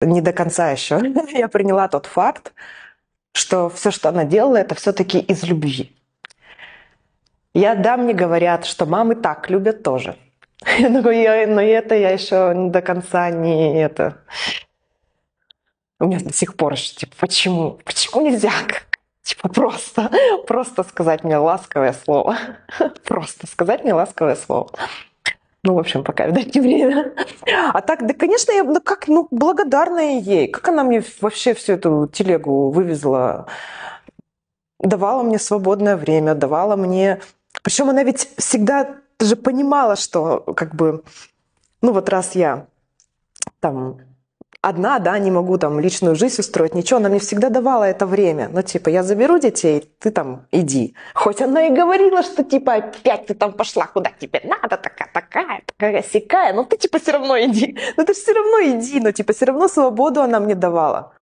не до конца еще я приняла тот факт, что все, что она делала, это все-таки из любви. Да, мне говорят, что мамы так любят тоже. Но это я еще до конца не это. У меня до сих пор еще, типа, почему? Почему нельзя? Типа, просто сказать мне ласковое слово. Просто сказать мне ласковое слово. Ну, в общем, пока, видать, не время. А так, да, конечно, я благодарная ей. Как она мне вообще всю эту телегу вывезла? Давала мне свободное время, давала мне... Причем она ведь всегда же понимала, что как бы... Ну, вот раз я там одна, да, не могу там личную жизнь устроить, ничего, она мне всегда давала это время. Ну, типа, я заберу детей, ты там иди. Хоть она и говорила, что, типа, опять ты там пошла, куда тебе надо, такая сякая, но ты, типа, все равно иди. Ну, ты все равно иди, но, типа, все равно свободу она мне давала.